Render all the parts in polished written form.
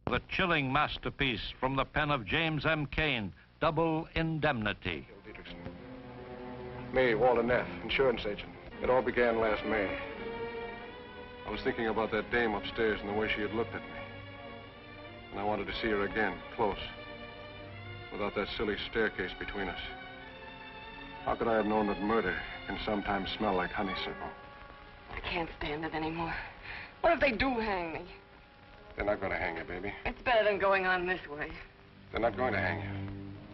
The chilling masterpiece from the pen of James M. Cain, Double Indemnity. Me, Walter Neff, insurance agent. It all began last May. I was thinking about that dame upstairs and the way she had looked at me. And I wanted to see her again, close, without that silly staircase between us. How could I have known that murder can sometimes smell like honeysuckle? I can't stand it anymore. What if they do hang me? They're not going to hang you, baby. It's better than going on this way. They're not going to hang you.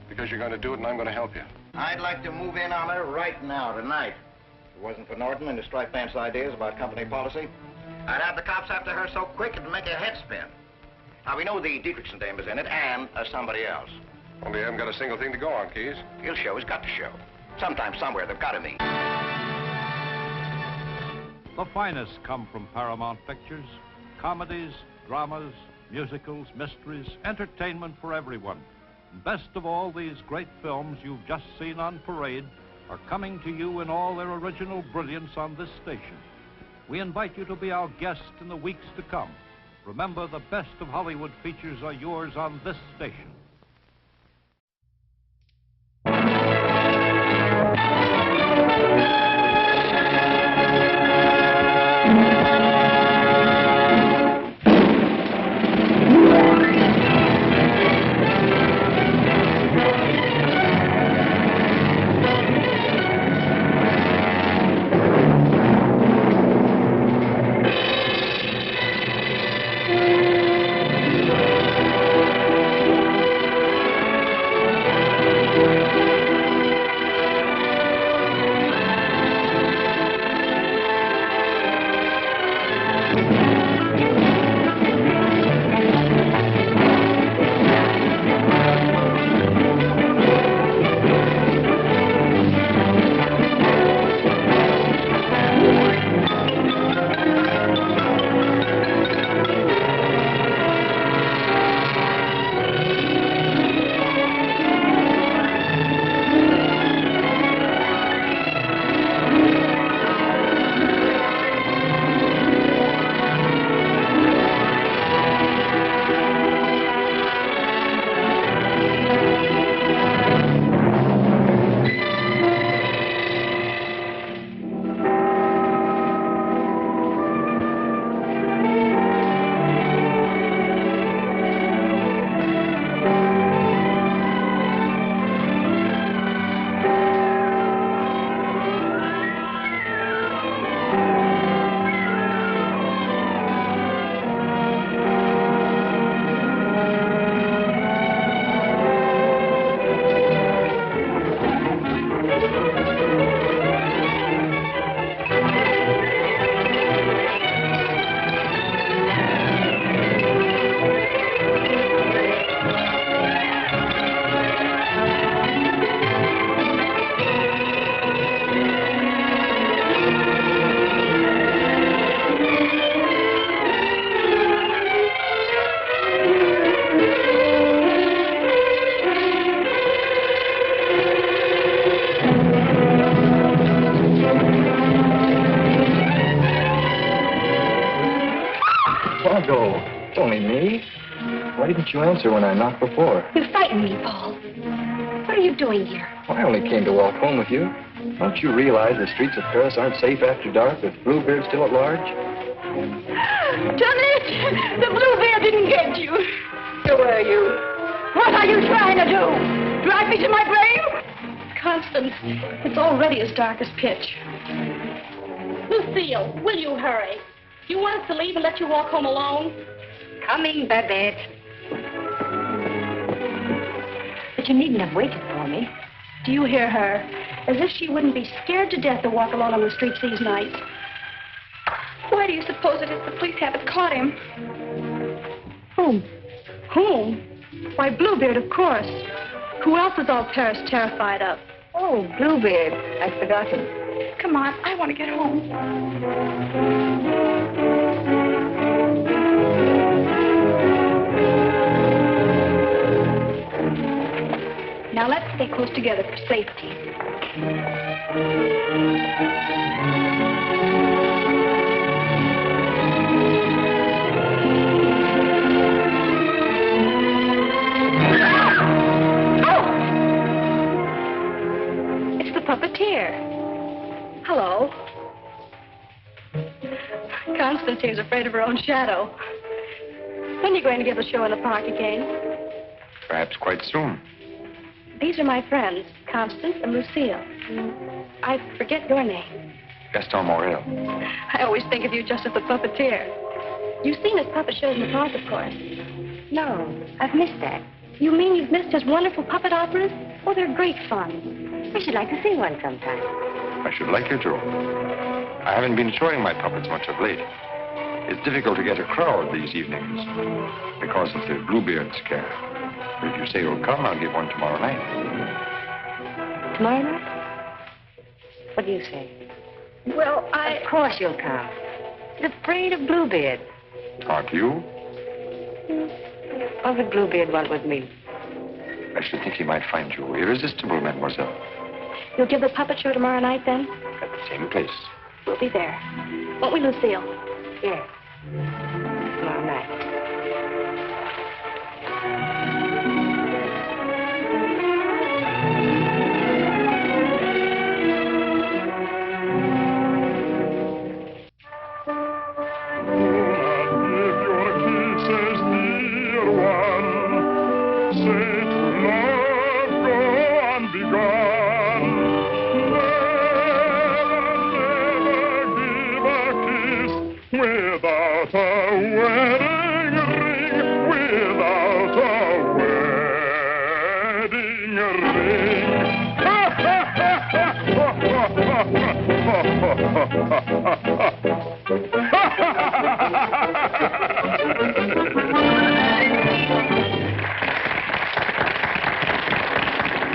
Because you're going to do it and I'm going to help you. I'd like to move in on her right now, tonight. If it wasn't for Norton and his striped pants ideas about company policy, I'd have the cops after her so quick it'd make her head spin. Now, we know the Dietrichson dame is in it and somebody else. Only you haven't got a single thing to go on, Keys. He'll show. He's got to show. Sometime, somewhere, they've got to meet. The finest come from Paramount Pictures. Comedies, dramas, musicals, mysteries, entertainment for everyone. And best of all, these great films you've just seen on parade are coming to you in all their original brilliance on this station. We invite you to be our guest in the weeks to come. Remember, the best of Hollywood features are yours on this station. It's only me. Why didn't you answer when I knocked before? You frightened me, Paul. What are you doing here? Well, I only came to walk home with you. Don't you realize the streets of Paris aren't safe after dark with Bluebeard still at large? Janet! The Bluebeard didn't get you. Who are you? What are you trying to do? Drive me to my grave? Constance, it's already as dark as pitch. Lucille, will you hurry? You want us to leave and let you walk home alone? Coming, Babette. But you needn't have waited for me. Do you hear her? As if she wouldn't be scared to death to walk alone on the streets these nights. Why do you suppose it is the police haven't caught him? Whom? Whom? Why, Bluebeard, of course. Who else is all Paris terrified of? Oh, Bluebeard. I'd forgotten. Come on, I want to get home. Now let's stay close together for safety. Hello. Constance seems afraid of her own shadow. When are you going to give the show in the park again? Perhaps quite soon. These are my friends, Constance and Lucille. I forget your name. Gaston Morrell. I always think of you just as the puppeteer. You've seen his puppet shows in the park, of course. No, I've missed that. You mean you've missed his wonderful puppet operas? Oh, they're great fun. We should like to see one sometime. I should like you to. I haven't been showing my puppets much of late. It's difficult to get a crowd these evenings because of the Bluebeard scare. But if you say you'll come, I'll give one tomorrow night. Tomorrow night? What do you say? Well, Of course you'll come. He's afraid of Bluebeard. Aren't you? What would Bluebeard want with me? I should think he might find you irresistible, mademoiselle. you'll give the puppet show tomorrow night, then? At the same place. We'll be there. Won't we, Lucille? Yes. Tomorrow night.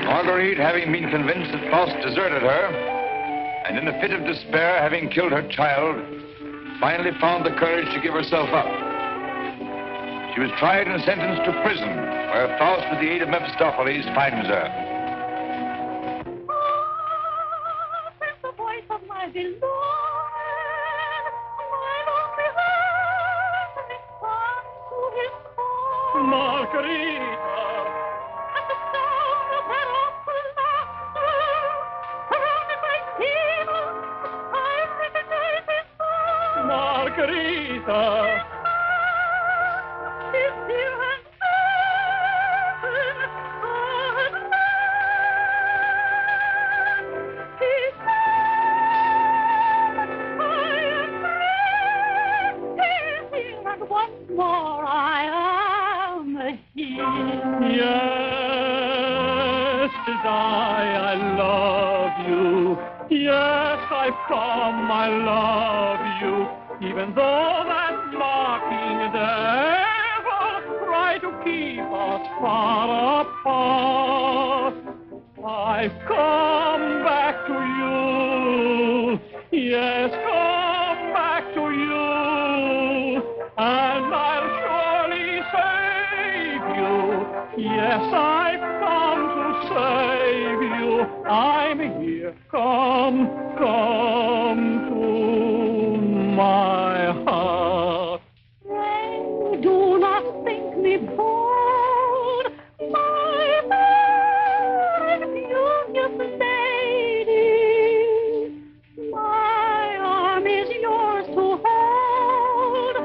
Marguerite, having been convinced that Faust deserted her, and in a fit of despair, having killed her child, finally found the courage to give herself up. She was tried and sentenced to prison, where Faust, with the aid of Mephistopheles, finds her. It's the voice of my beloved, Margarita, at the sound of that awful laughter, surrounded by demons, I recognize his voice. Margarita, is here and once more I am here. Yes, tis I love you. Yes, I've come, I love you. Even though that mocking devil try to keep us far apart, I've come back to you. Yes, come back to you. And I'll surely save you. Yes, I've come to save you. I'm here. Come to my heart. Pray do not think me bold, my fair and beauteous lady. My arm is yours to hold.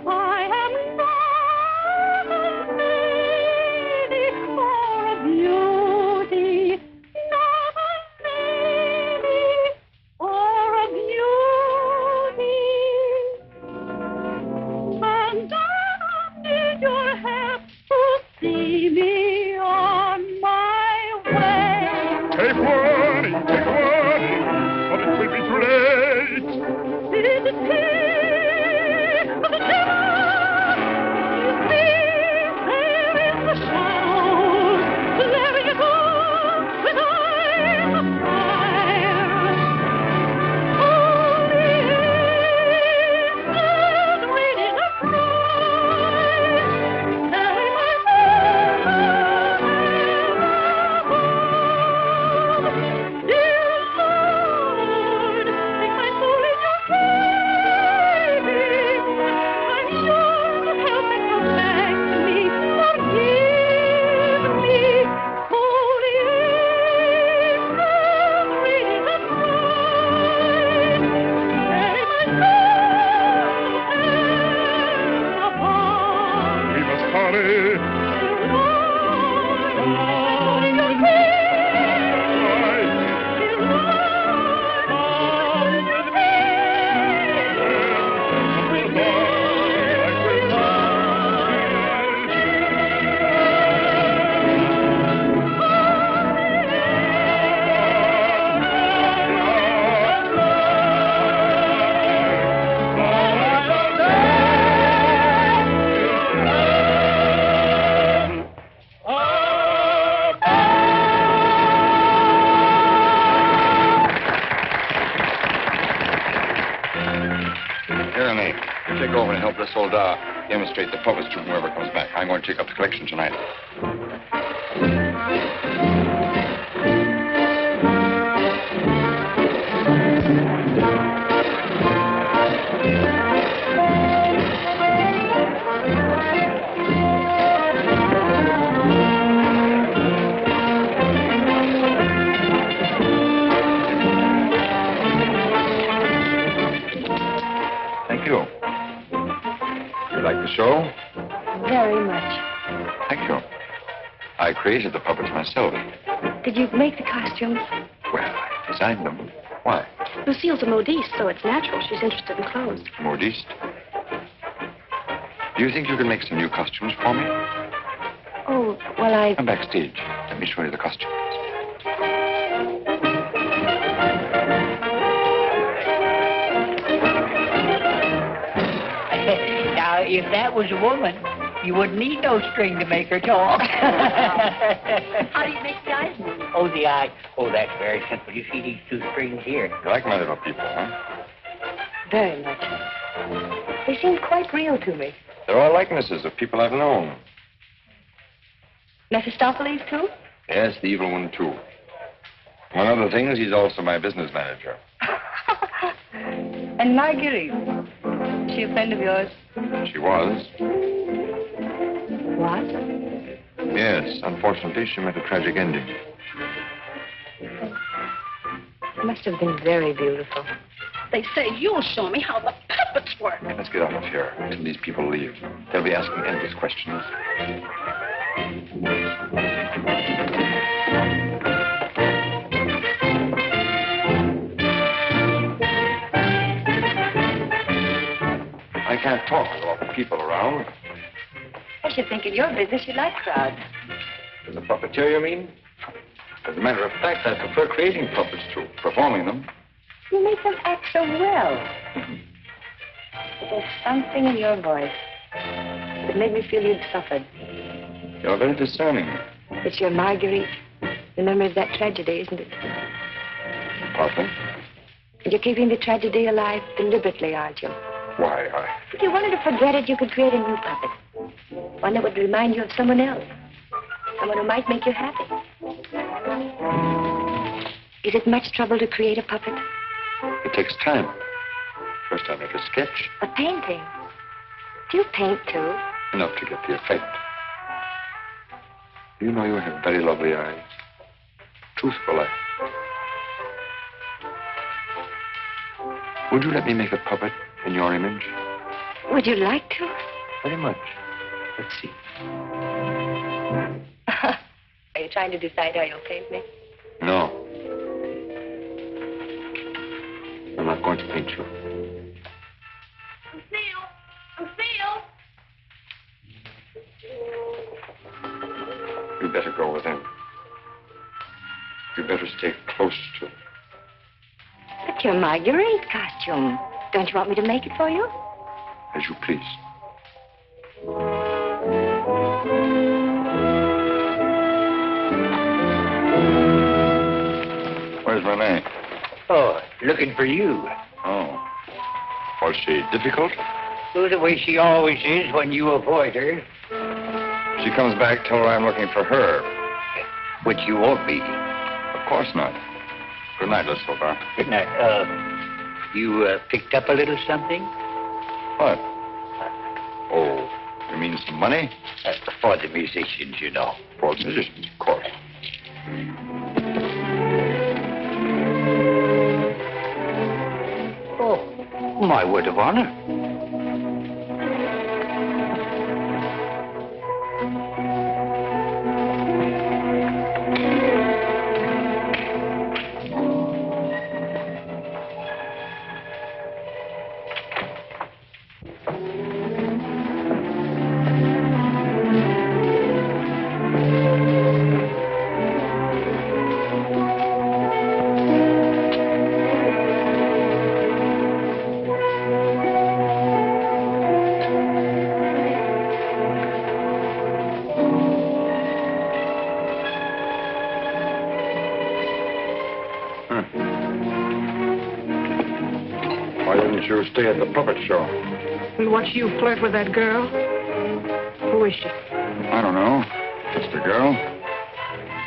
I am not Demonstrate the puppets to whoever comes back. I'm going to take up the collection tonight. Thank you. You like the show? Very much. Thank you. I created the puppets myself. Did you make the costumes? Well, I designed them. Why? Lucille's a modiste, so it's natural she's interested in clothes. Modiste? Do you think you can make some new costumes for me? Oh, well, Come backstage. Let me show you the costumes. Now, if that was a woman, you wouldn't need no string to make her talk. how do you make the eyes move? Oh, the eye. Oh, that's very simple. You see these two strings here? You like my little people, huh? Very much. They seem quite real to me. They're all likenesses of people I've known. Mephistopheles, too? Yes, the evil one, too. Among other things, he's also my business manager. And Marguerite. Is she a friend of yours? She was. What? Yes, unfortunately, she met a tragic ending. It must have been very beautiful. They say you'll show me how the puppets work. Let's get out of here until these people leave. They'll be asking endless questions. I can't talk with all the people around. I should think in your business you like crowds. As a puppeteer, you mean? As a matter of fact, I prefer creating puppets to performing them. You make them act so well. But there's something in your voice that made me feel you'd suffered. You're very discerning. It's your Marguerite. The memory of that tragedy, isn't it? Partly. And you're keeping the tragedy alive deliberately, aren't you? Why, If you wanted to forget it, you could create a new puppet. One that would remind you of someone else. Someone who might make you happy. Is it much trouble to create a puppet? It takes time. First I make a sketch. A painting? Do you paint, too? Enough to get the effect. You know you have very lovely eyes. Truthful eyes. Would you let me make a puppet in your image? Would you like to? Very much. Let's see. Are you trying to decide how you'll paint me? No. I'm not going to paint you. Lucille! You better go with him. You better stay close to him. But your Marguerite costume. Don't you want me to make it for you? As you please. Where's Renee? Oh, looking for you. Oh. Was she difficult? Oh, the way she always is when you avoid her. She comes back, tell her I'm looking for her. Which you won't be. Of course not. Good night, Miss Silver. Good night. You picked up a little something? What? Oh, you mean some money? For the musicians, you know. For the musicians, of course. Oh, my word of honor. you stay at the puppet show. And watch you flirt with that girl? Who is she? I don't know. Just a girl.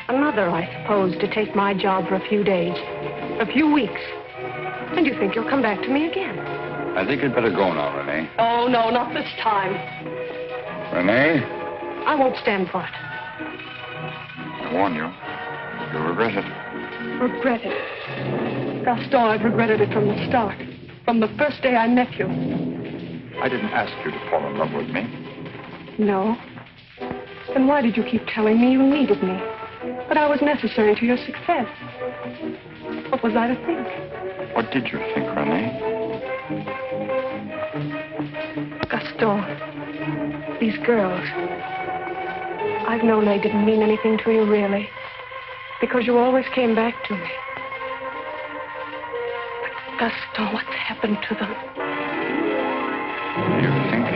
Another, I suppose, to take my job for a few days. A few weeks. And you think you'll come back to me again? I think you'd better go now, Renee. Oh, no, not this time. Renee? I won't stand for it. I warn you. You'll regret it. Regret it? Gaston, I've regretted it from the start. From the first day I met you. I didn't ask you to fall in love with me. No. Then why did you keep telling me you needed me? That I was necessary to your success? What was I to think? What did you think, Renee? Gaston, these girls, I've known they didn't mean anything to you, really, because you always came back to me. But Gaston, what's happened to them? You think?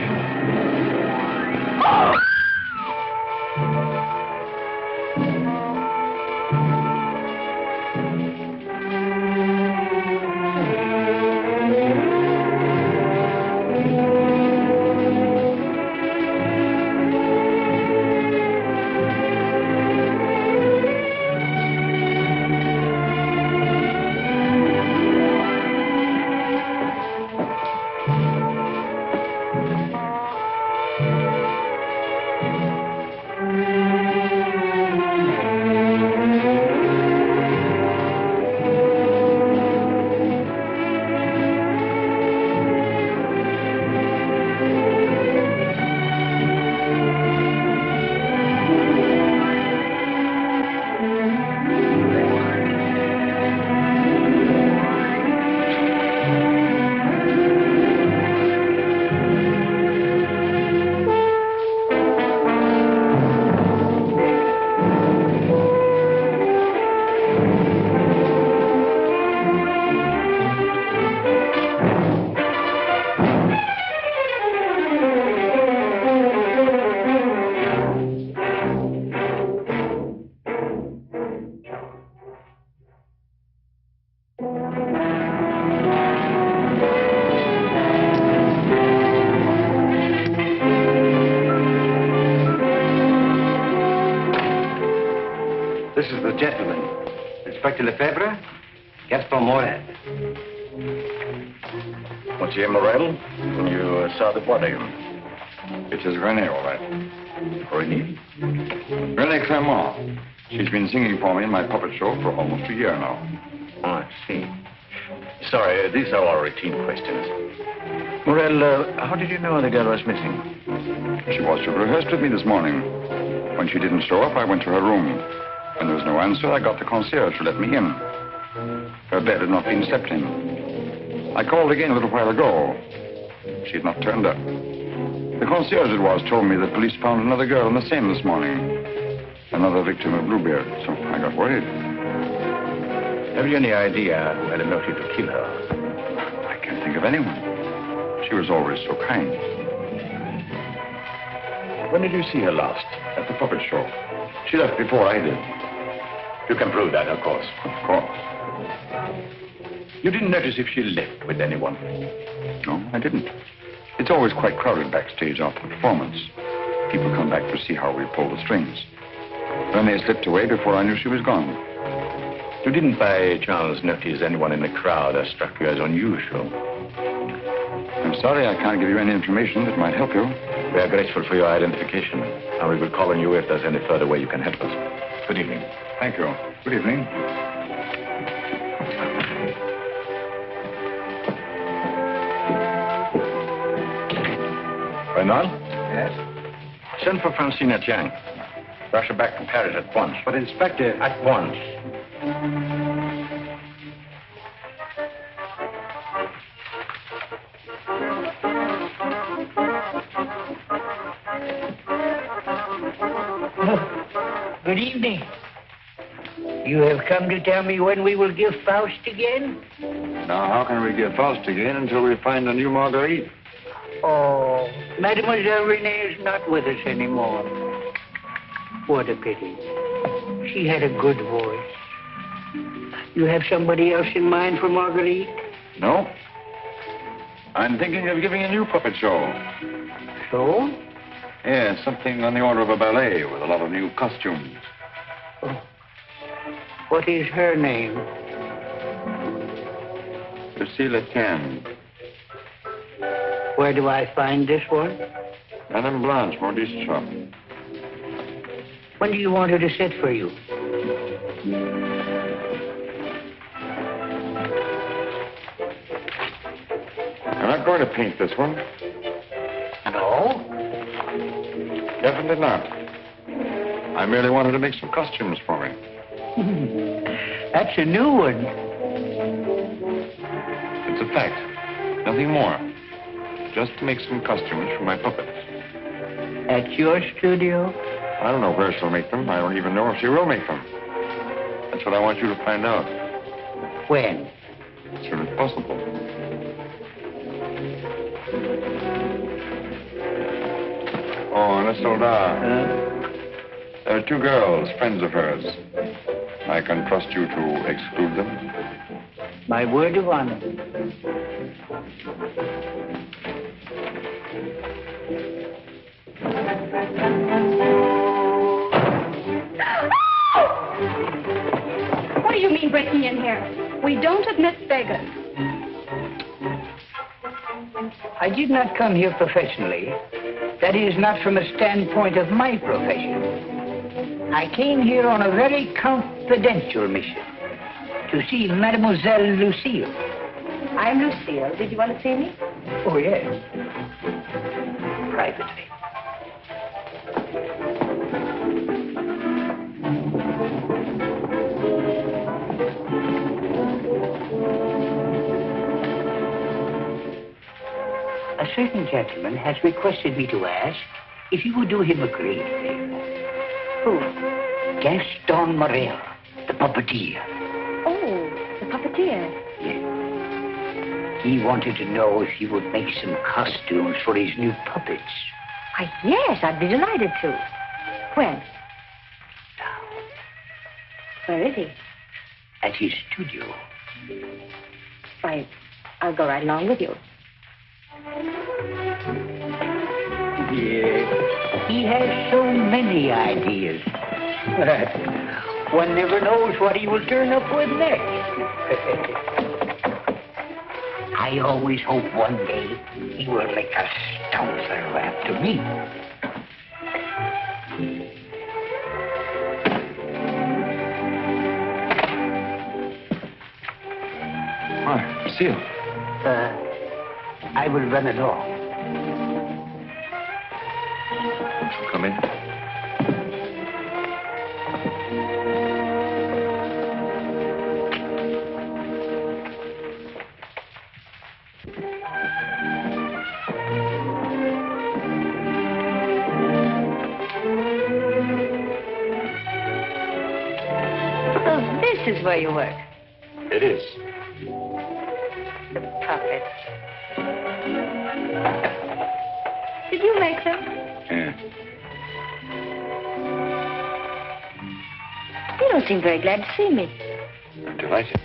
This is the gentleman. Inspector Lefebvre, Gaston Morrell. Monsieur Morrell, you saw the body. It is Renee, all right. Renee? Renee Clermont. She's been singing for me in my puppet show for almost a year now. Oh, I see. Sorry, these are all routine questions. Morrell, how did you know the girl was missing? She was to rehearse with me this morning. When she didn't show up, I went to her room. When there was no answer, I got the concierge to let me in. Her bed had not been slept in. I called again a little while ago. She had not turned up. The concierge it was told me that police found another girl in the Seine this morning. Another victim of Bluebeard, so I got worried. Have you any idea who had a motive to kill her? I can't think of anyone. She was always so kind. When did you see her last? At the puppet show. She left before I did. You can prove that, of course. Of course. You didn't notice if she left with anyone? No, I didn't. It's always quite crowded backstage after the performance. People come back to see how we pull the strings. Then they slipped away before I knew she was gone. You didn't by chance notice anyone in the crowd that struck you as unusual? I'm sorry I can't give you any information that might help you. We are grateful for your identification, and we will call on you if there's any further way you can help us. Good evening. Thank you. Good evening. Bernard? Yes? Send for Francina Chiang. Rush her back to Paris at once. But, Inspector... At once. Good evening. You have come to tell me when we will give Faust again? Now, how can we give Faust again until we find a new Marguerite? Oh, Mademoiselle Renee is not with us anymore. What a pity. She had a good voice. You have somebody else in mind for Marguerite? No. I'm thinking of giving a new puppet show. So? Yeah, something on the order of a ballet with a lot of new costumes. Oh. What is her name? Lucille Etienne. Where do I find this one? Madame Blanche, Maurice's shop. When do you want her to sit for you? I'm not going to paint this one. No? Definitely not. I merely wanted to make some costumes for me. That's a new one. It's a fact. Nothing more. Just to make some costumes for my puppets. At your studio? I don't know where she'll make them. I don't even know if she will make them. That's what I want you to find out. When? As soon as possible. Oh, and Isolda. There are two girls, friends of hers. I can trust you to exclude them? My word of honor. What do you mean breaking in here? We don't admit beggars. I did not come here professionally. That is, not from a standpoint of my profession. I came here on a very confidential mission. To see Mademoiselle Lucille. I'm Lucille. Did you want to see me? Oh, yes. Privately. A certain gentleman has requested me to ask if you would do him a great favor. Who? Gaston Morrell, the puppeteer. Oh, the puppeteer. Yes. He wanted to know if you would make some costumes for his new puppets. Why, yes, I'd be delighted to. When? Now, Where is he? at his studio. Why, I'll go right along with you. Yes. He has so many ideas. One never knows what he will turn up with next. I always hope one day he will make a stanza after me. Why, Lucille. I will run along. Won't you come in? So this is where you work. It is. The puppets. Did you make them? Yeah. You don't seem very glad to see me. I'm delighted.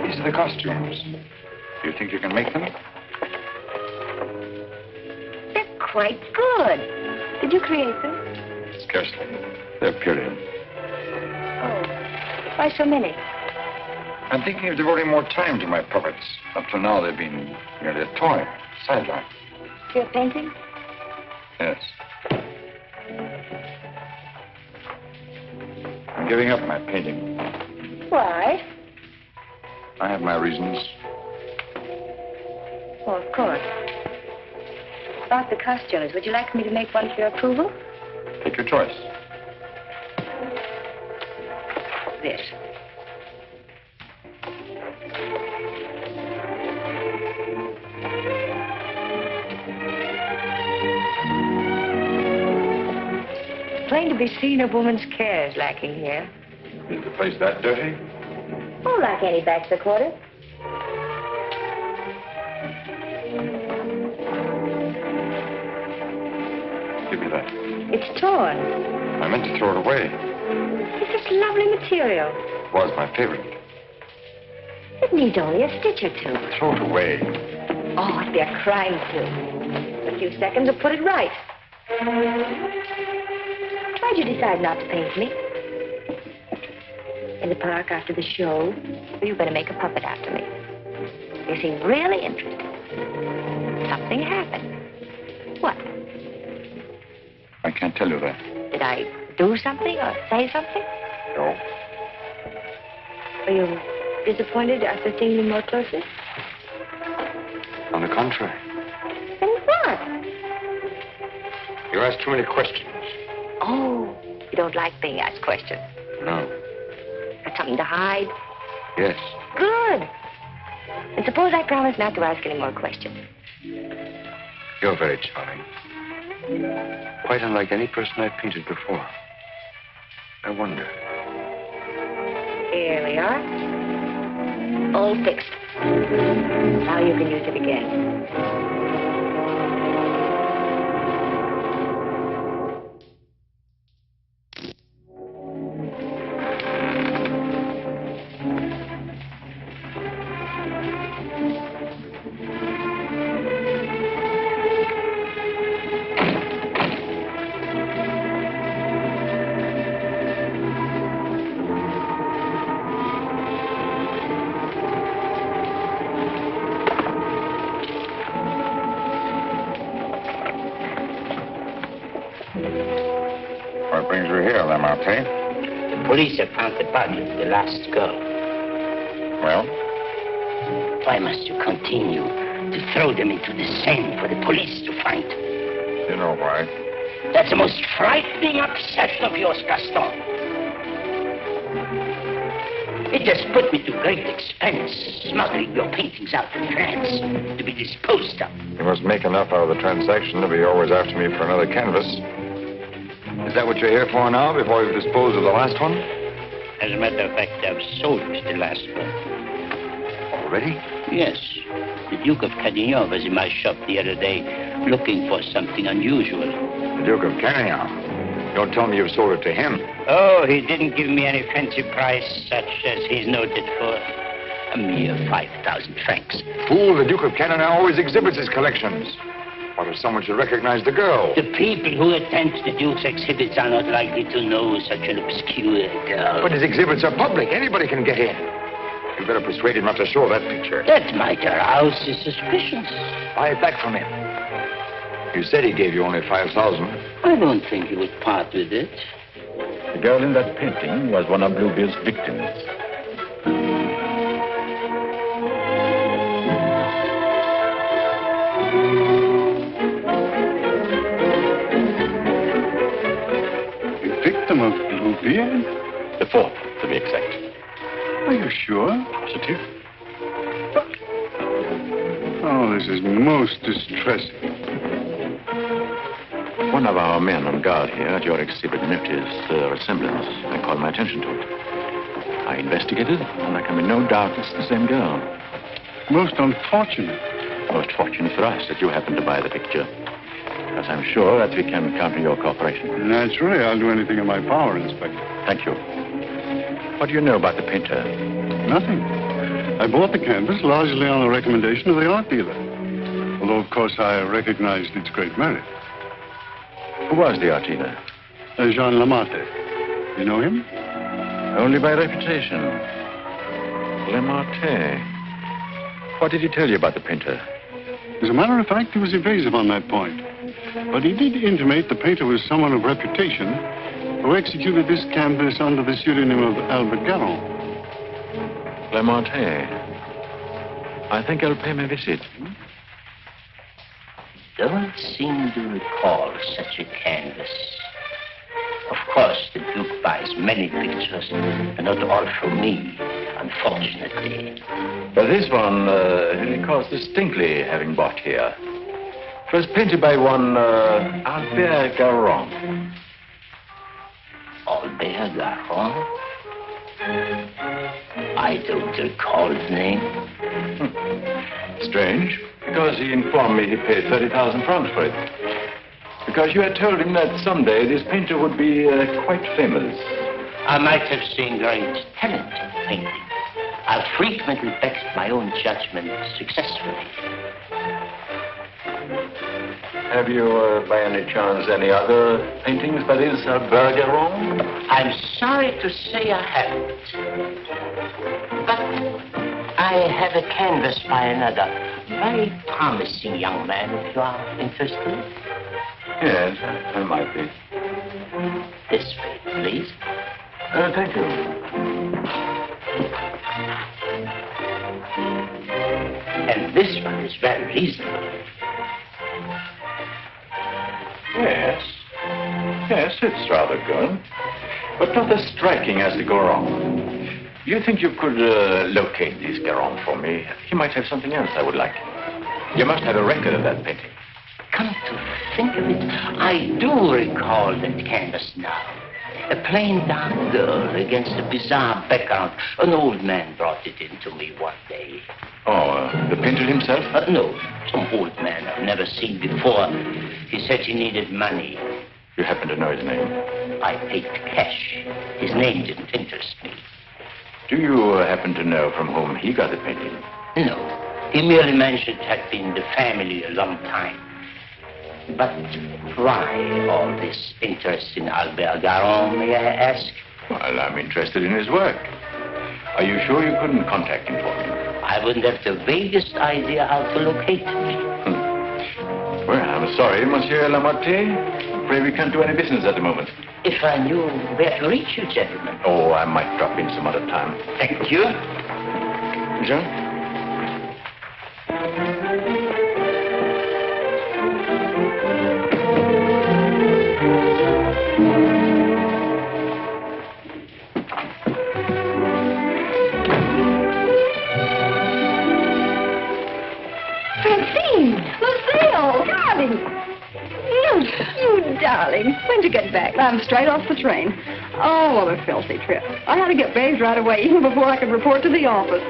These are the costumes. Do you think you can make them? They're quite good. Did you create them? Scarcely. They're period. Oh, why so many? I'm thinking of devoting more time to my puppets. Up till now, they've been merely a toy, sideline. You're painting? Yes. I'm giving up my painting. Why? I have my reasons. Oh, of course. About the costumes, would you like me to make one for your approval? Take your choice. This. Plain to be seen, a woman's care is lacking here. Is the place that dirty? Oh, like any bachelor quarter. Give me that. It's torn. I meant to throw it away. It's such lovely material. It was my favorite. It needs only a stitch or two. Throw it away. Oh, it'd be a crime to. A few seconds will put it right. Why'd you decide not to paint me? In the park after the show, you were going to make a puppet after me. You seem really interested. Something happened. What? I can't tell you that. Did I do something or say something? No. Are you disappointed after seeing me more closely? On the contrary. Then what? You ask too many questions. Oh, you don't like being asked questions. No. Got something to hide? Yes. Good. And suppose I promise not to ask any more questions. You're very charming. Quite unlike any person I've painted before. I wonder. Here we are. All fixed. Now you can use it again. What brings you here, Lamartine? The police have found the body of the last girl. Well? Why must you continue to throw them into the Seine for the police to find? You know why. That's the most frightening obsession of yours, Gaston. It has put me to great expense, smuggling your paintings out to France to be disposed of. You must make enough out of the transaction to be always after me for another canvas. Is that what you're here for now, before you've disposed of the last one? As a matter of fact, I've sold the last one. Already? Yes. The Duke of Carradine was in my shop the other day looking for something unusual. The Duke of Carradine? Don't tell me you've sold it to him. Oh, he didn't give me any fancy price, such as he's noted for. A mere 5,000 francs. Fool, the Duke of Carradine always exhibits his collections. What if someone should recognize the girl? The people who attend the Duke's exhibits are not likely to know such an obscure girl. But his exhibits are public. Anybody can get in. You better persuade him not to show that picture. That might arouse his suspicions. Buy it back from him. You said he gave you only 5,000. I don't think he would part with it. The girl in that painting was one of Bluebeard's victims. A victim of Bluebeard? The fourth, to be exact. Are you sure? Positive. Oh, this is most distressing. One of our men on guard here at your exhibit noticed the resemblance. I called my attention to it. I investigated, and there can be no doubt it's the same girl. Most unfortunate. Most fortunate for us that you happened to buy the picture. Because I'm sure that we can count on your cooperation. Naturally, I'll do anything in my power, Inspector. Thank you. What do you know about the painter? Nothing. I bought the canvas largely on the recommendation of the art dealer. Although, of course, I recognized its great merit. Who was the art dealer? Jean Lamartine. You know him? Only by reputation. Lamartine. What did he tell you about the painter? As a matter of fact, he was evasive on that point. But he did intimate the painter was someone of reputation who executed this canvas under the pseudonym of Albert Garon. Lamartine. I think I'll pay him a visit. Don't seem to recall such a canvas. Of course, the Duke buys many pictures, and not all from me, unfortunately. But this one, he recalls distinctly having bought here. It was painted by one Albert Garon. Albert Garon? I don't recall the name. Strange, because he informed me he paid 30,000 francs for it. Because you had told him that someday this painter would be quite famous. I might have seen great talent in painting. I've frequently backed my own judgment successfully. Have you, by any chance, any other paintings by this Bergeron? I'm sorry to say I haven't. But I have a canvas by another very promising young man, if you are interested. Yes, I might be. This way, please. Thank you. And this one is very reasonable. Yes. Yes, it's rather good. But not as striking as the Goron. Do you think you could locate this Goron for me? He might have something else I would like. You must have a record of that painting. Come to think of it, I do recall that canvas now. A plain dark girl against a bizarre background. An old man brought it in to me one day. Oh, the painter himself? No, some old man I've never seen before. He said he needed money. You happen to know his name? I paid cash. His name didn't interest me. Do you happen to know from whom he got the painting? No. He merely mentioned it had been the family a long time. But why all this interest in Albert Garon, may I ask? Well, I'm interested in his work. Are you sure you couldn't contact him for me? I wouldn't have the vaguest idea how to locate him. Well, I'm sorry, Monsieur Lamotte. Afraid we can't do any business at the moment. If I knew where to reach you, gentlemen. Oh, I might drop in some other time. Thank you. Jean? You darling. When'd you get back? I'm straight off the train. Oh, what a filthy trip. I had to get bathed right away, even before I could report to the office.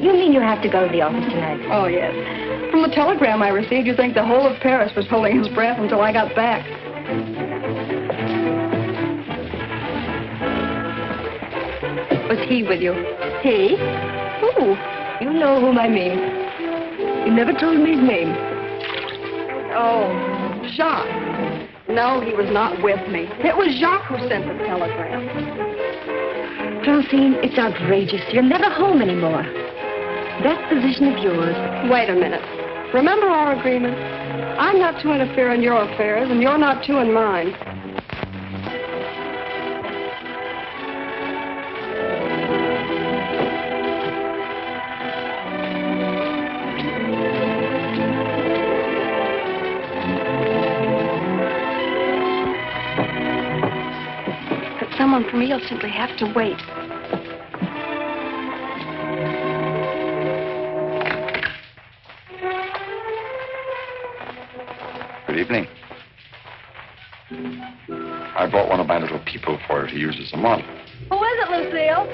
You mean you have to go to the office tonight? Oh, yes. From the telegram I received, you'd think the whole of Paris was holding his breath until I got back. Was he with you? He? Who? You know whom I mean. You never told me his name. Oh, Jacques. No, he was not with me. It was Jacques who sent the telegram. Francine, it's outrageous. You're never home anymore. That position of yours. Wait a minute. Remember our agreement? I'm not to interfere in your affairs, and you're not to in mine. Someone for me will simply have to wait. Good evening. I brought one of my little people for her to use as a model. Who is it, Lucille?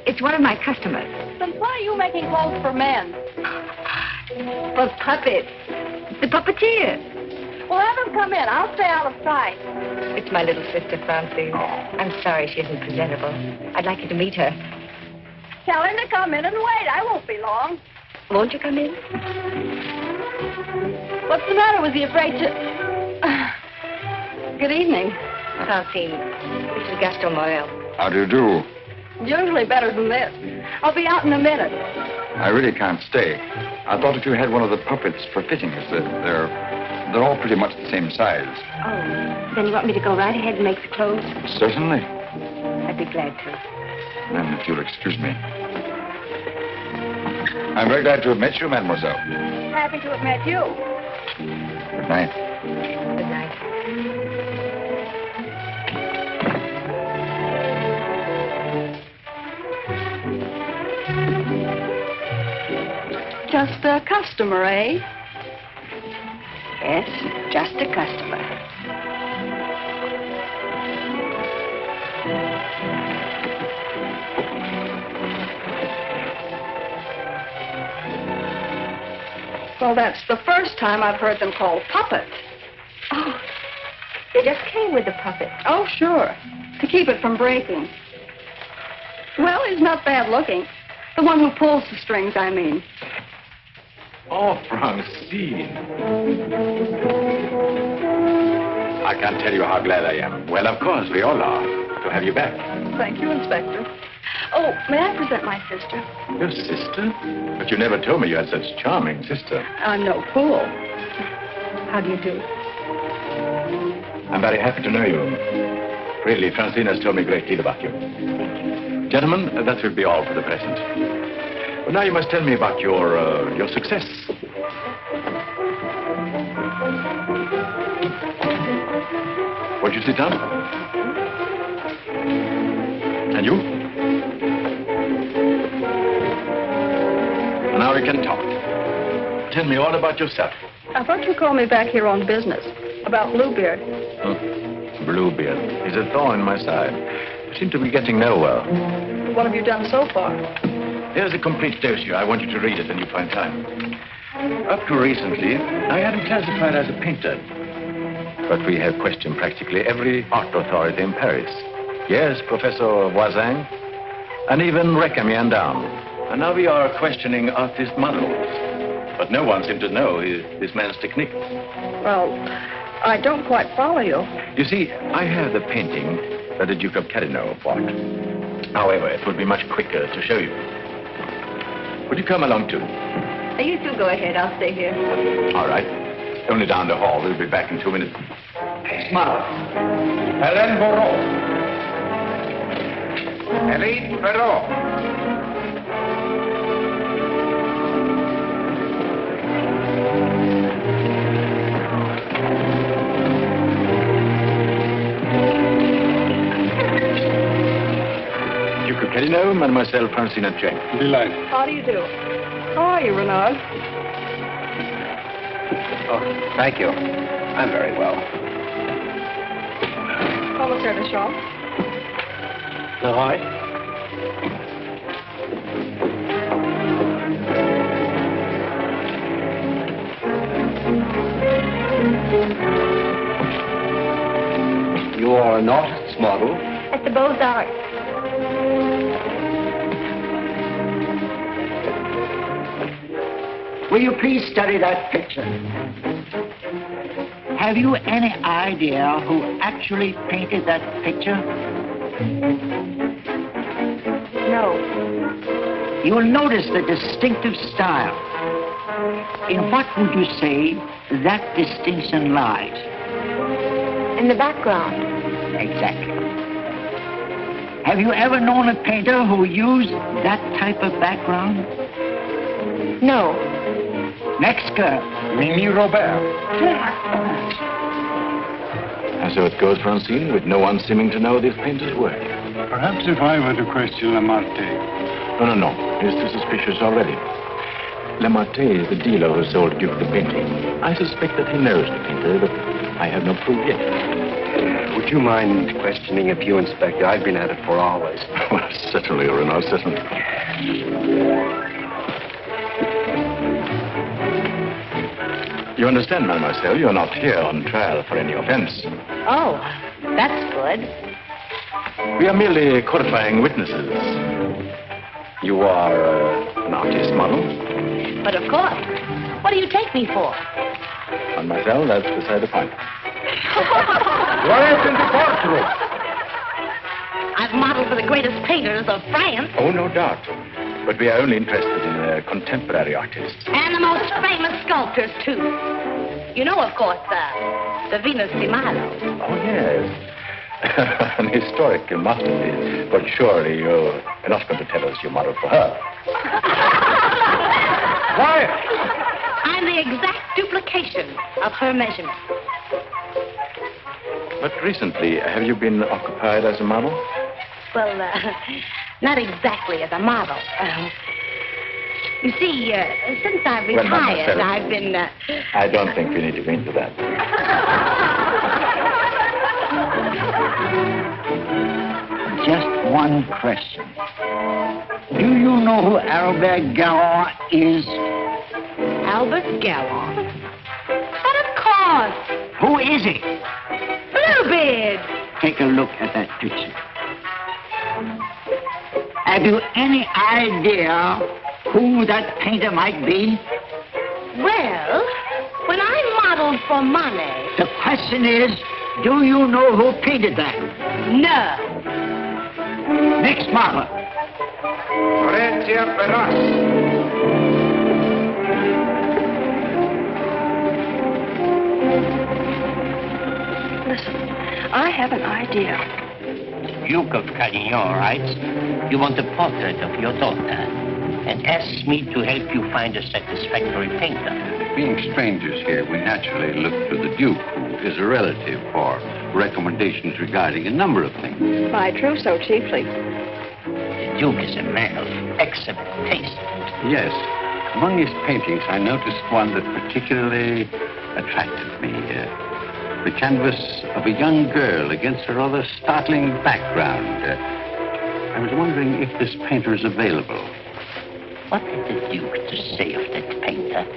It's one of my customers. Then why are you making clothes for men? For puppets. The puppeteer. Well, have him come in. I'll stay out of sight. It's my little sister, Francine. I'm sorry she isn't presentable. I'd like you to meet her. Tell him to come in and wait. I won't be long. Won't you come in? What's the matter? Was he afraid to... Good evening. Francine, this is Gaston Morrell. How do you do? Usually better than this. I'll be out in a minute. I really can't stay. I thought if you had one of the puppets for fittings, they're all pretty much the same size. Oh, then you want me to go right ahead and make the clothes? Certainly. I'd be glad to. Then, if you'll excuse me. I'm very glad to have met you, mademoiselle. Happy to have met you. Good night. Good night. Just a customer, eh? Yes, just a customer. Well, that's the first time I've heard them called puppets. Oh, they just came with the puppet. Oh, sure. To keep it from breaking. Well, he's not bad looking. The one who pulls the strings, I mean. Oh, Francine. I can't tell you how glad I am. Well, of course, we all are, to have you back. Thank you, Inspector. Oh, may I present my sister? Your sister? But you never told me you had such a charming sister. I'm no fool. How do you do? I'm very happy to know you. Really, Francine has told me a great deal about you. Gentlemen, that will be all for the present. Well, now you must tell me about your success. Won't you sit down? And you? Now we can talk. Tell me all about yourself. I thought you called me back here on business. About Bluebeard. Bluebeard. He's a thorn in my side. You seem to be getting nowhere. What have you done so far? Here's a complete dossier. I want you to read it when you find time. Up to recently, I had him classified as a painter. But we have questioned practically every art authority in Paris. Yes, Professor Voisin, and even Recamier and down. And now we are questioning artist models. But no one seems to know this man's technique. Well, I don't quite follow you. You see, I have the painting that the Duke of Carradine bought. However, it would be much quicker to show you. Would you come along too? You two go ahead. I'll stay here. All right. Only down the hall. We'll be back in 2 minutes. Smile. Hélène Moreau. Hélène Moreau. Carradine, Mademoiselle Francine Jane. Delighted. How do you do? How are you, Renard? Oh, thank you. I'm very well. Commissaire de Champ. Leroy? You are an artist's model? At the Beaux-Arts. Will you please study that picture? Have you any idea who actually painted that picture? No. You will notice the distinctive style. In what would you say that distinction lies? In the background. Exactly. Have you ever known a painter who used that type of background? No. Next girl. Mimi Robert. And so it goes, Francine, with no one seeming to know this painter's work. Perhaps if I were to question Lamartine. No. He's too suspicious already. Lamartine is the dealer who sold Duke the painting. I suspect that he knows the painter, but I have no proof yet. Would you mind questioning a few, Inspector? I've been at it for hours. Well, certainly, Renaud, certainly. You understand, mademoiselle, you're not here on trial for any offense. Oh, that's good. We are merely qualifying witnesses. You are an artist model? But of course. What do you take me for? Mademoiselle, that's beside the point. Right in the courtroom. I've modeled for the greatest painters of France. Oh, no doubt. But we are only interested in contemporary artists. And the most famous sculptors, too. You know, of course, the Venus de Milo. Oh, yes. An historical masterpiece. But surely you're not going to tell us you modeled for her. Quiet! I'm the exact duplication of her measurements. But recently, have you been occupied as a model? Well, not exactly as a model. You see, since I've retired, I've been... I don't think we need to go into that. Just one question. Do you know who Albert Garon is? Albert Garon? But of course. Who is he? Bluebeard. Take a look at that picture. Have you any idea who that painter might be? Well, when I modeled for money... The question is, do you know who painted that? No. Next model. Listen, I have an idea. Duke of Carradine writes, you want a portrait of your daughter and asks me to help you find a satisfactory painter. Being strangers here, we naturally look to the Duke, who is a relative, for recommendations regarding a number of things. My trousseau, chiefly. The Duke is a man of excellent taste. Yes. Among his paintings, I noticed one that particularly attracted me. The canvas of a young girl against a rather startling background. I was wondering if this painter is available. What had the Duke to say of that painter?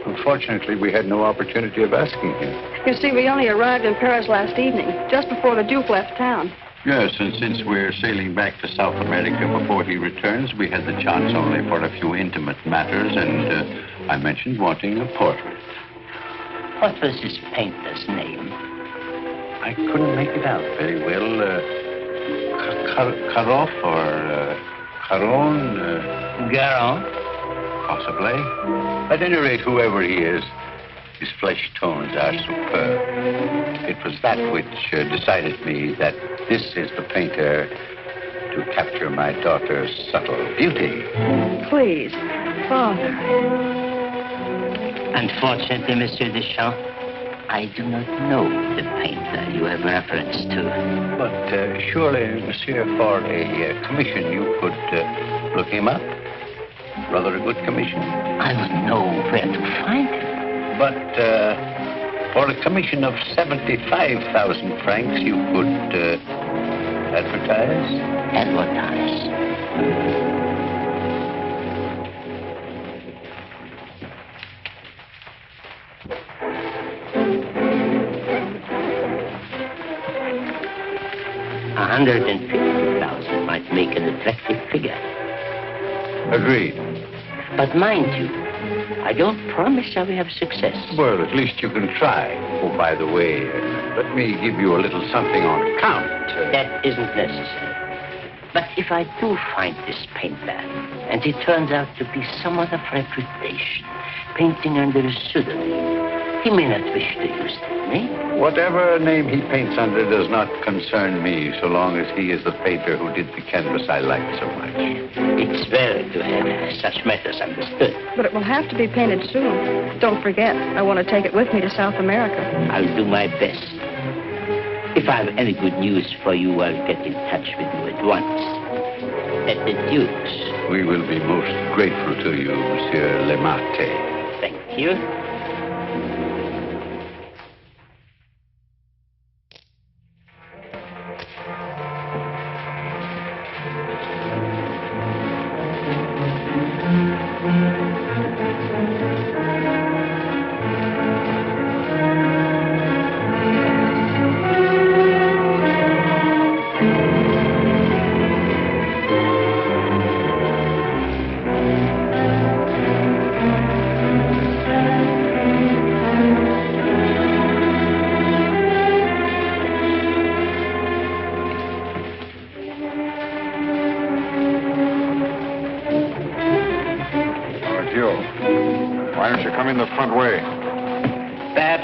Unfortunately, we had no opportunity of asking him. You see, we only arrived in Paris last evening, just before the Duke left town. Yes, and since we're sailing back to South America before he returns, we had the chance only for a few intimate matters, and I mentioned wanting a portrait. What was this painter's name? I couldn't make it out very well. Karoff or Caron? Garon? Possibly. At any rate, whoever he is, his flesh tones are superb. It was that which decided me that this is the painter to capture my daughter's subtle beauty. Please, Father. Unfortunately, Monsieur Deschamps, I do not know the painter you have reference to. But surely, Monsieur, for a commission, you could look him up. Rather a good commission. I would know where to find him. But for a commission of 75,000 francs, you could advertise? Advertise. 150,000 might make an attractive figure. Agreed. But mind you, I don't promise I will have success. Well, at least you can try. Oh, by the way, let me give you a little something on account. That isn't necessary. But if I do find this painter, and he turns out to be someone of reputation, painting under a pseudonym, he may not wish to use that name. Whatever name he paints under does not concern me, so long as he is the painter who did the canvas I like so much. It's well to have such matters understood. But it will have to be painted soon. Don't forget, I want to take it with me to South America. I'll do my best. If I have any good news for you, I'll get in touch with you at once. At the Duke's. We will be most grateful to you, Monsieur Lemate. Thank you.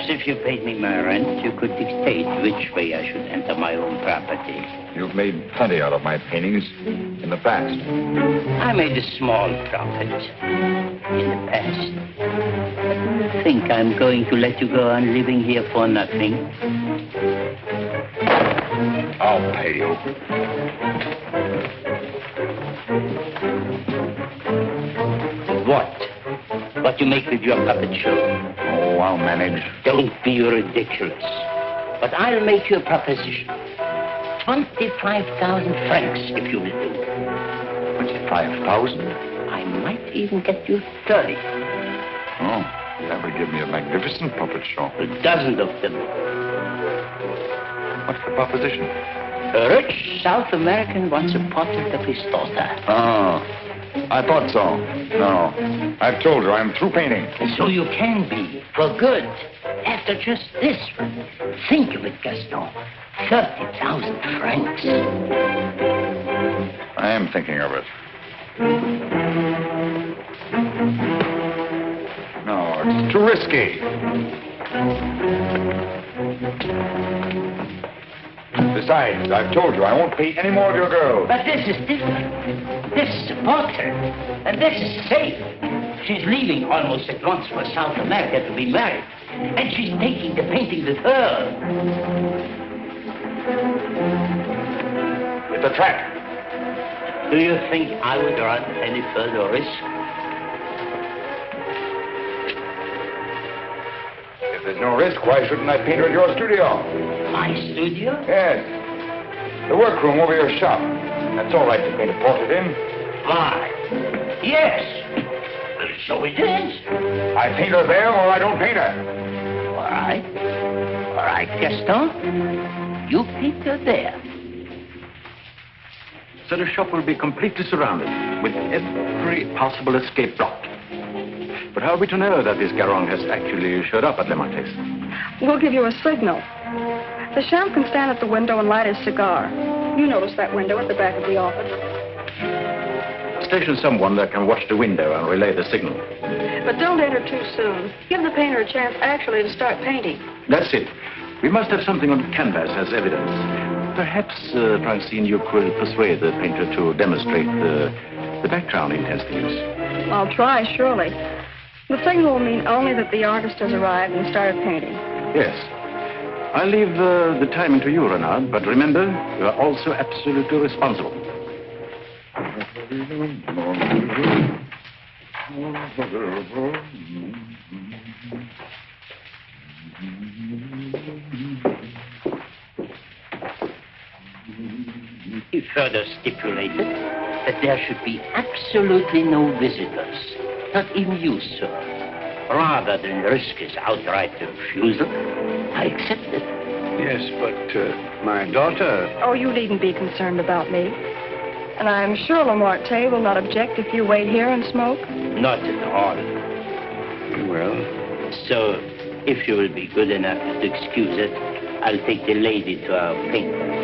If you paid me my rent, you could dictate which way I should enter my own property. You've made plenty out of my paintings in the past. I made a small profit in the past. But you think I'm going to let you go on living here for nothing? I'll pay you. What? What you make with your puppet show? Oh, I'll manage. Don't be ridiculous. But I'll make you a proposition. 25,000 francs, if you will do. 25,000? I might even get you 30. Oh, that would give me a magnificent puppet show. A dozen of them. What's the proposition? A rich South American wants a portrait of his daughter. Oh, I thought so. No, I've told her I'm through painting. So you can be, for good. After just this one. Think of it, Gaston. 30,000 francs. I am thinking of it. No, it's too risky. Besides, I've told you I won't pay any more of your girls. But this is different. This is a portrait. And this is safe. She's leaving almost at once for South America to be married. And she's taking the painting with her. It's a trap. Do you think I would run any further risk? If there's no risk, why shouldn't I paint her at your studio? My studio? Yes. The workroom over your shop. That's all right to paint a portrait in. Why? Yes. So it is. I paint her there or I don't paint her. All right. All right, Gaston. You paint her there. So the shop will be completely surrounded with every possible escape blocked. But how are we to know that this Garong has actually showed up at Le Marquis? We'll give you a signal. The sheriff can stand at the window and light his cigar. You notice that window at the back of the office. Station someone that can watch the window and relay the signal. But don't enter too soon. Give the painter a chance actually to start painting. That's it. We must have something on canvas as evidence. Perhaps, Francine, you could persuade the painter to demonstrate the background he intends to use. I'll try, surely. The signal will mean only that the artist has arrived and started painting. Yes. I'll leave the timing to you, Renard, but remember, you are also absolutely responsible. He further stipulated that there should be absolutely no visitors, not even you, sir. Rather than risk his outright refusal, I accepted. Yes, but my daughter... Oh, you needn't be concerned about me. And I'm sure Lamarte will not object if you wait here and smoke. Not at all. Well... So, if you will be good enough to excuse it, I'll take the lady to our painter.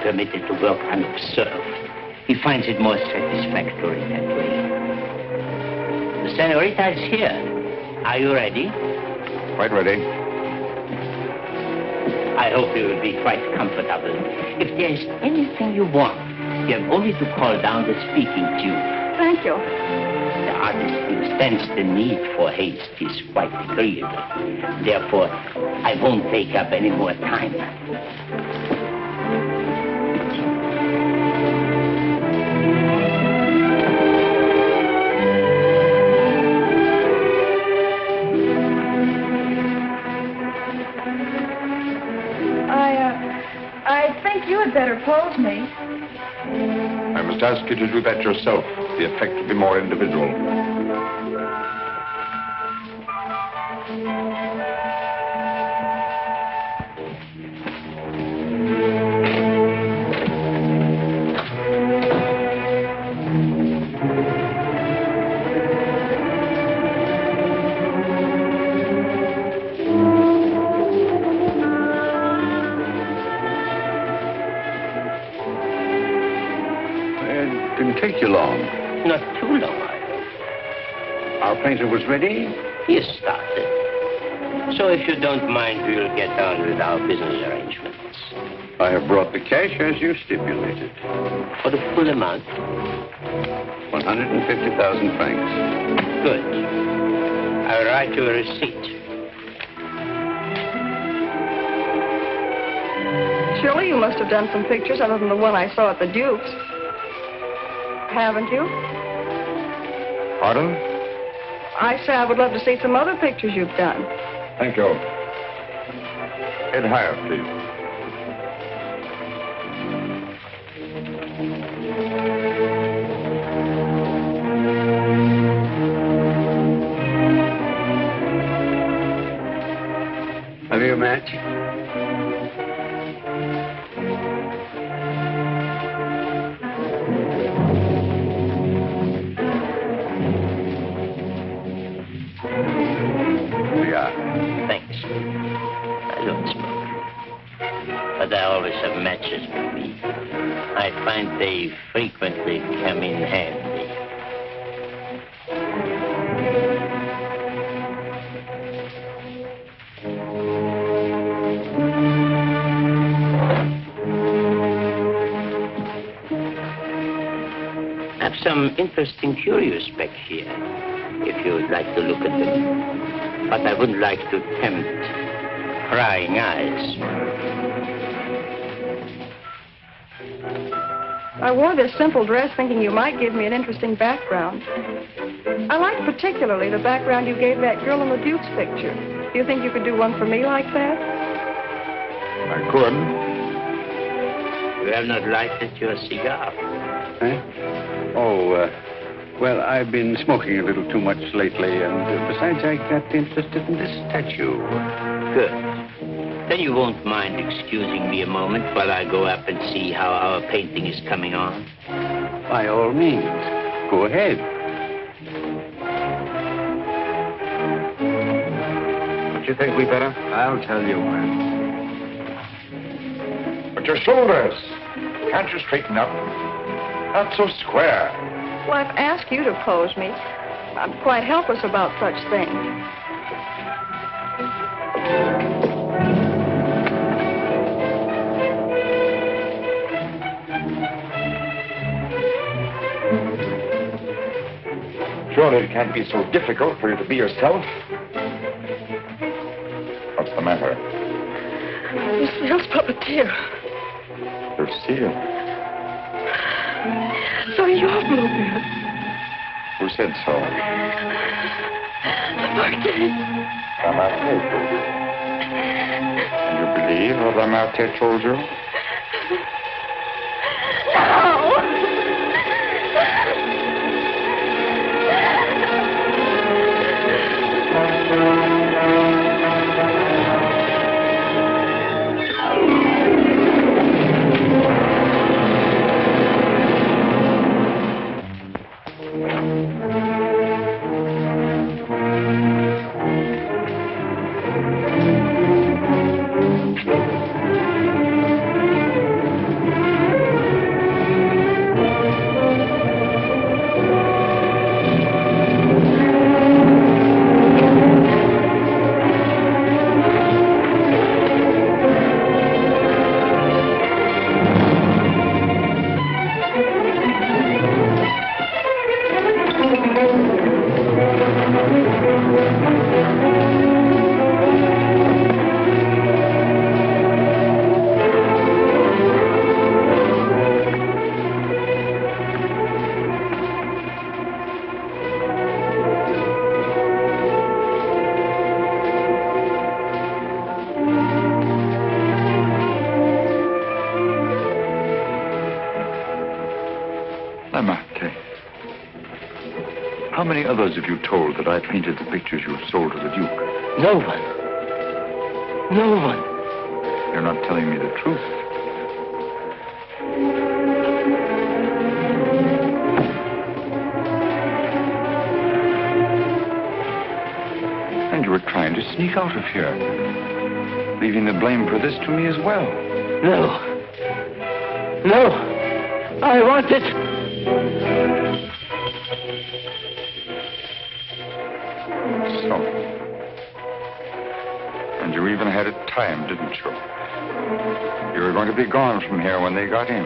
Permitted to work unobserved. He finds it more satisfactory that way. The senorita is here. Are you ready? Quite ready. I hope you will be quite comfortable. If there is anything you want, you have only to call down the speaking tube. Thank you. The artist understands the need for haste is quite agreeable. Therefore, I won't take up any more time. Better pose me. I must ask you to do that yourself. The effect will be more individual. Take you long. Not too long, I hope. Our painter was ready? He started. So if you don't mind, we'll get on with our business arrangements. I have brought the cash as you stipulated. For the full amount? 150,000 francs. Good. I'll write you a receipt. Surely you must have done some pictures other than the one I saw at the Duke's. Haven't you? Pardon? I say I would love to see some other pictures you've done. Thank you. Head higher, please. Have you a match? Thanks. I don't smoke. But I always have matches with me. I find they frequently come in handy. I have some interesting curios back here, if you would like to look at them. But I wouldn't like to tempt prying eyes. I wore this simple dress thinking you might give me an interesting background. I like particularly the background you gave that girl in the Duke's picture. Do you think you could do one for me like that? I could. You have not lighted your cigar. Eh? Oh, well, I've been smoking a little too much lately, and besides, I got interested in this statue. Good. Then you won't mind excusing me a moment while I go up and see how our painting is coming on? By all means. Go ahead. Don't you think we better? I'll tell you when. But your shoulders. Can't you straighten up? Not so square. Well, I've asked you to pose me. I'm quite helpless about such things. Surely it can't be so difficult for you to be yourself. What's the matter? Lucille's puppeteer. Lucille. So you're Bluebeard. Who said so? Martin. Lamartine. And you believe what Lamartine told you? No! How many others have you told that I painted the pictures you have sold to the Duke? No one. No one. You're not telling me the truth. And you were trying to sneak out of here, leaving the blame for this to me as well. No. No. I want it. So. And you even had it timed, didn't you? You were going to be gone from here when they got in.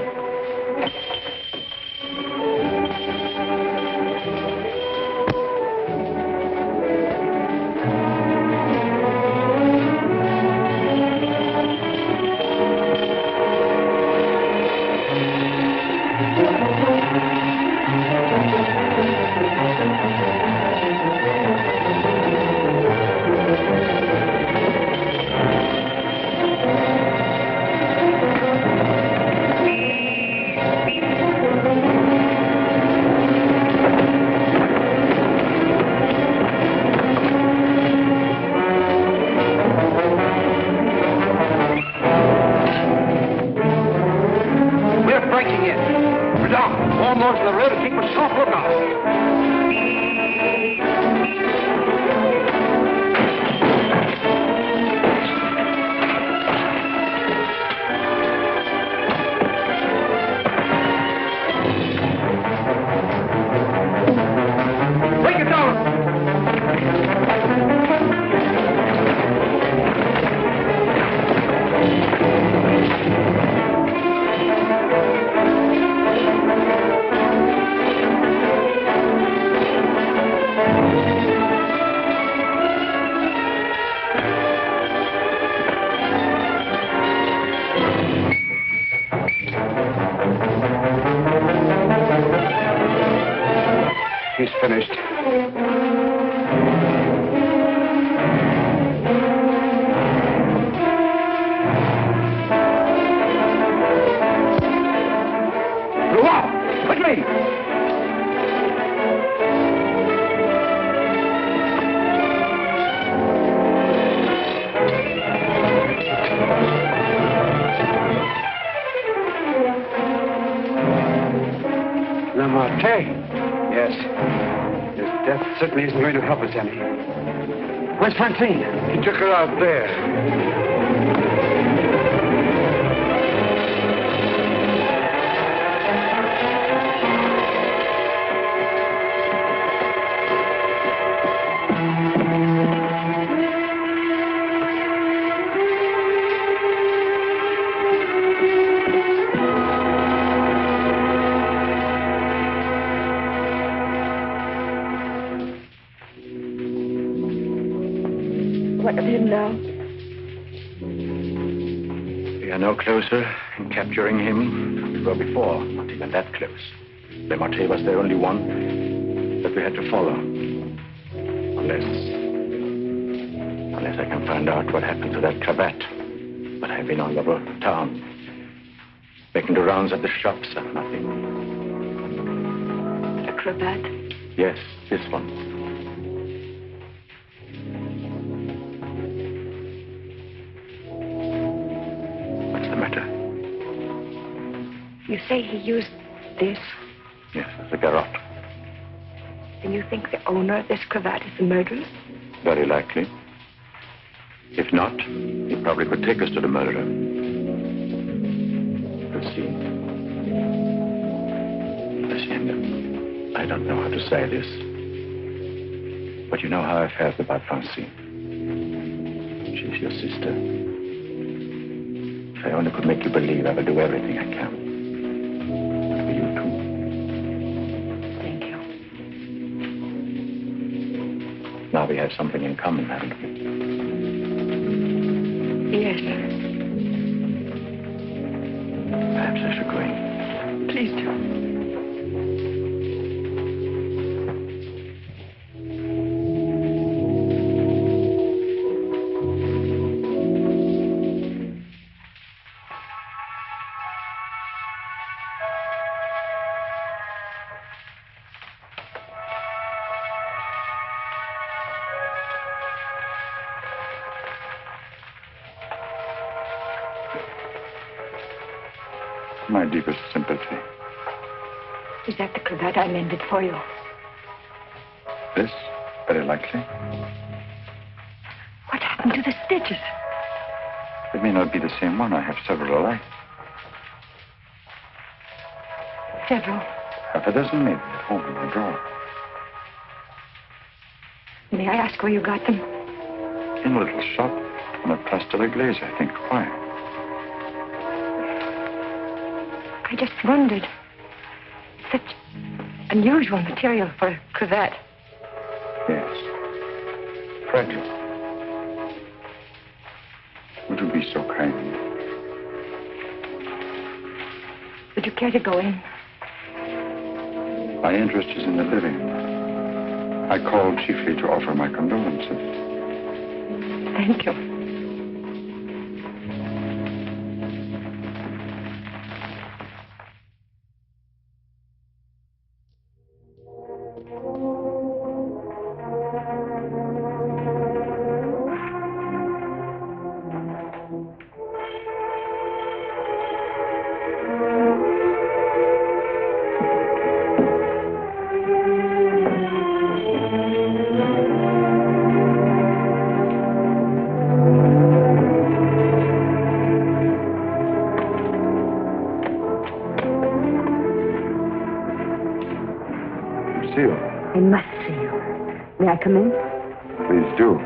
more to the rear to keep a sharp lookout. Take it down! He's finished. Blew up! Quickly! Lamartine? Yes. His death certainly isn't going to help us any. Where's Francine? He took her out there. What of him now? We are no closer in capturing him than we were before. Not even that close. Lamartine was the only one that we had to follow. Unless I can find out what happened to that cravat. But I've been all over town, making the rounds at the shops and nothing. The cravat? Yes, this one. What's the matter? You say he used this? Yes, it's a garrote. And you think the owner of this cravat is the murderer? Very likely. If not, he probably could take us to the murderer. We'll see. Hacienda, I don't know how to say this, but you know how I felt about Francine. She's your sister. If I only could make you believe, I will do everything I can. For you too. Thank you. Now we have something in common, haven't we? Yes. Perhaps I should go in. Please do. My deepest sympathy. Is that the cravat I mended for you? This? Very likely. What happened to the stitches? It may not be the same one. I have several alike. Several. Half a dozen maybe at home in my drawer. May I ask where you got them? In a little shop on a Place de l'Église, I think. Why? I just wondered. Such unusual material for a cravat. Yes. Fragile. Would you be so kind? Would you care to go in? My interest is in the living. I called chiefly to offer my condolences. Thank you. I must see you. May I come in? Please do.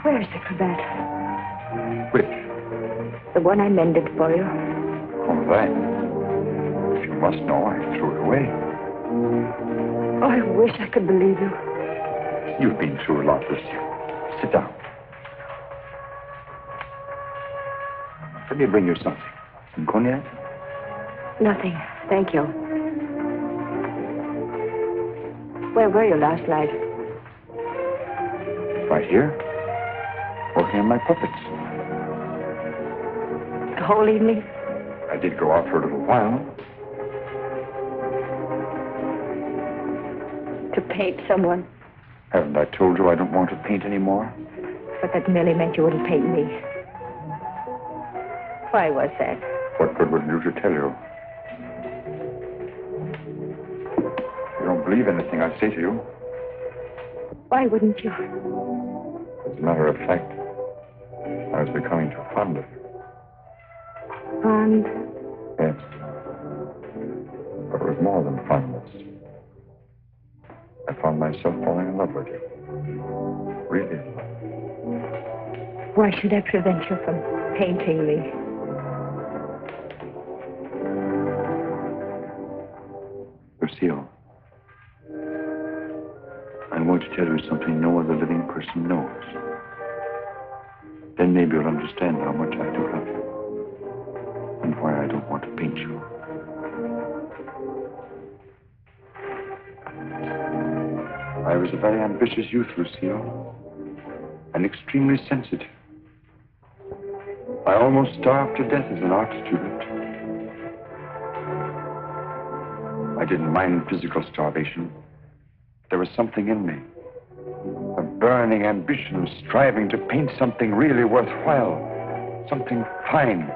Where's the cravat? Which? The one I mended for you. Oh, that. If you must know, I threw it away. Oh, I wish I could believe you. You've been through a lot, Lucille. Sit down. Let me bring you something. Some cognac? Nothing. Thank you. Where were you last night? Right here. Working on my puppets. The whole evening? I did go out for a little while. To paint someone. Haven't I told you I don't want to paint anymore? But that merely meant you wouldn't paint me. Why was that? What good would it do to tell you? You don't believe anything I say to you. Why wouldn't you? As a matter of fact, I was becoming too fond of you. Fond? Yes. But it was more than fondness. I found myself falling in love with you. Really in love. Why should that prevent you from painting me? Lucille, I'm going to tell you something no other living person knows. Then maybe you'll understand how much I do love you. And why I don't want to paint you. I was a very ambitious youth, Lucille. And extremely sensitive. I almost starved to death as an art student. I didn't mind physical starvation. There was something in me. A burning ambition, striving to paint something really worthwhile. Something fine.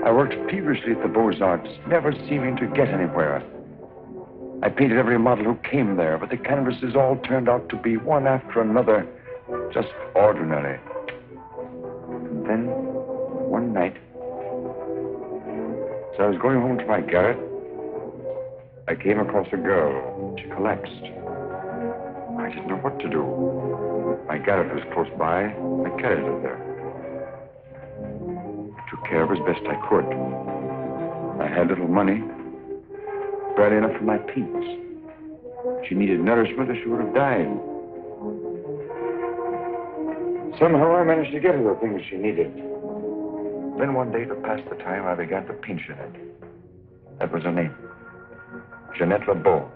I worked feverishly at the Beaux-Arts, never seeming to get anywhere. I painted every model who came there, but the canvases all turned out to be one after another, just ordinary. And then, one night, as I was going home to my garret, I came across a girl. She collapsed. I didn't know what to do. My garret was close by. I carried her there. I took care of her as best I could. I had little money, barely enough for my paints. She needed nourishment or she would have died. Somehow I managed to get her the things she needed. Then one day, to pass the time, I began to paint Jeanette. That was her name. Jeanette LeBeau.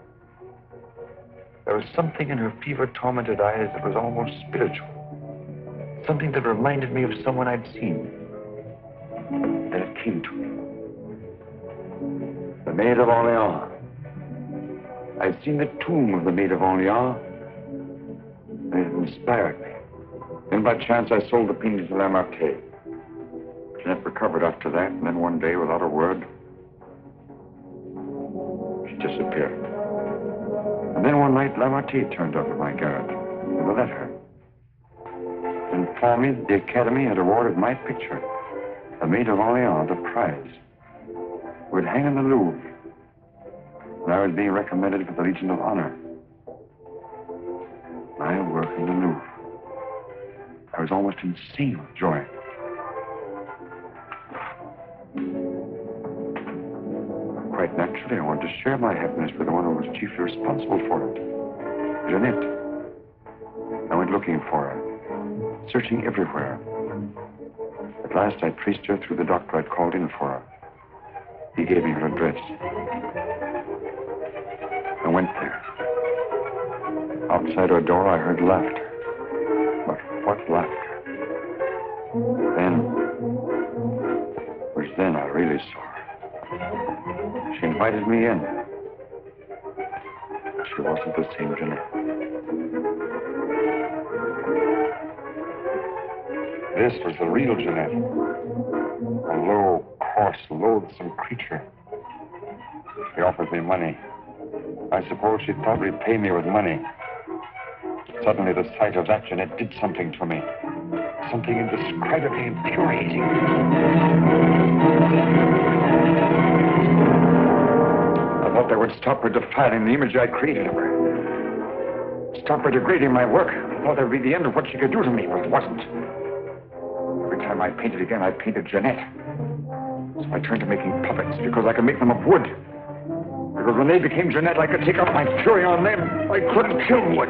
There was something in her fever-tormented eyes that was almost spiritual. Something that reminded me of someone I'd seen. Then it came to me. The Maid of Orleans. I'd seen the tomb of the Maid of Orleans, and it inspired me. Then by chance I sold the paintings to Lamartine. Jeanette recovered after that, and then one day, without a word, she disappeared. And then one night, Lamartine turned up at my garret with a letter. And informed me that the Academy had awarded my picture, The Maid of Orleans, a prize. It would hang in the Louvre. And I was being recommended for the Legion of Honor. My work in the Louvre. I was almost insane with joy. Quite naturally, I wanted to share my happiness with the one who was chiefly responsible for it, Jeanette. I went looking for her, searching everywhere. At last, I traced her through the doctor I'd called in for her. He gave me her address. I went there. Outside her door, I heard laughter. But what laughter? Then I really saw her. invited me in. She wasn't the same Jeanette. This was the real Jeanette. A low, coarse, loathsome creature. She offered me money. I suppose she'd probably pay me with money. Suddenly, the sight of that Jeanette did something to me. Something indescribably infuriating. I thought that would stop her defiling the image I created of her. Stop her degrading my work. I thought that would be the end of what she could do to me, but it wasn't. Every time I painted again, I painted Jeanette. So I turned to making puppets because I could make them of wood. Because when they became Jeanette, I could take out my fury on them. I couldn't kill wood.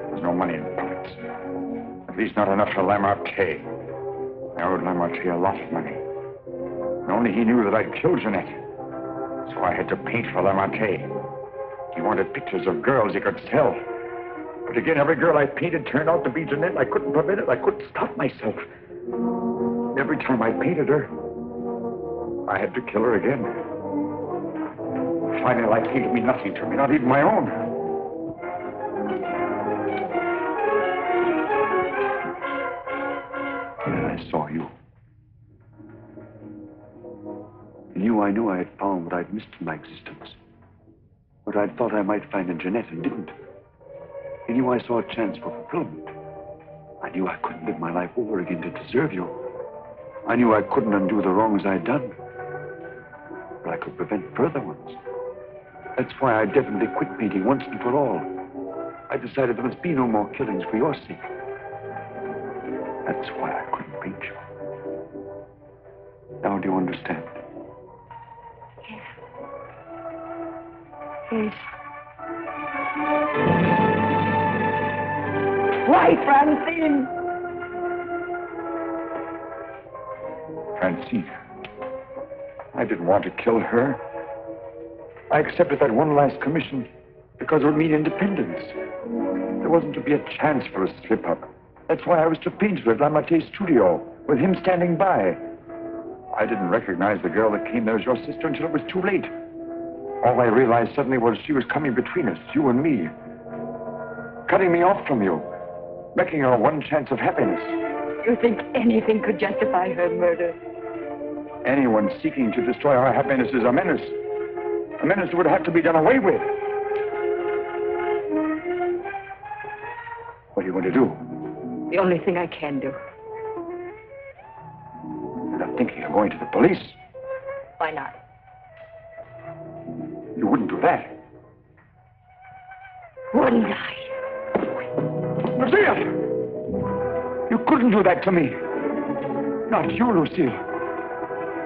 There's no money in puppets. At least not enough for Lamartine. I owed Lamartine a lot of money. And only he knew that I'd killed Jeanette. So I had to paint for Lamartine. He wanted pictures of girls he could sell. But again, every girl I painted turned out to be Jeanette. I couldn't prevent it. I couldn't stop myself. Every time I painted her, I had to kill her again. Finally, life seemed to mean nothing to me, not even my own. And I saw you. In you, I knew I had found what I'd missed in my existence. What I'd thought I might find in Jeanette and didn't. In you, I saw a chance for fulfillment. I knew I couldn't live my life over again to deserve you. I knew I couldn't undo the wrongs I'd done. But I could prevent further ones. That's why I definitely quit painting once and for all. I decided there must be no more killings for your sake. That's why I couldn't paint you. Now do you understand? Yes. Why, Francine? Francine. I didn't want to kill her. I accepted that one last commission because it would mean independence. There wasn't to be a chance for a slip-up. That's why I was to paint her at Lamartine's studio, with him standing by. I didn't recognize the girl that came there as your sister until it was too late. All I realized suddenly was she was coming between us, you and me. Cutting me off from you. Wrecking our one chance of happiness. You think anything could justify her murder? Anyone seeking to destroy our happiness is a menace. A menace that would have to be done away with. What are you going to do? The only thing I can do. You're not thinking of going to the police? Why not? You wouldn't do that. Wouldn't I? Lucille! You couldn't do that to me. Not you, Lucille.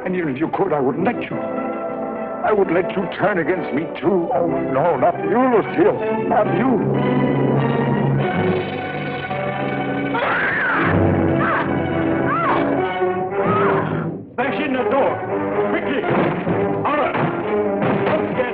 And even if you could, I wouldn't let you. I would let you turn against me, too. Oh, no, not you, Lucille. Not you. Smash in the door. Quickly. Honor. Don't get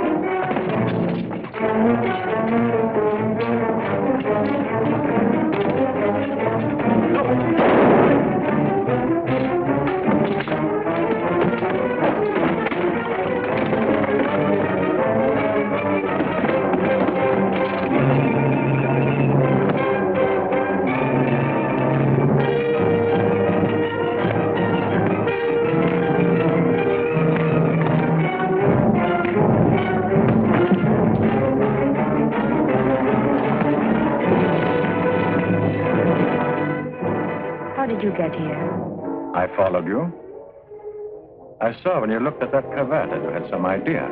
You get here? I followed you. I saw when you looked at that cravat that you had some idea.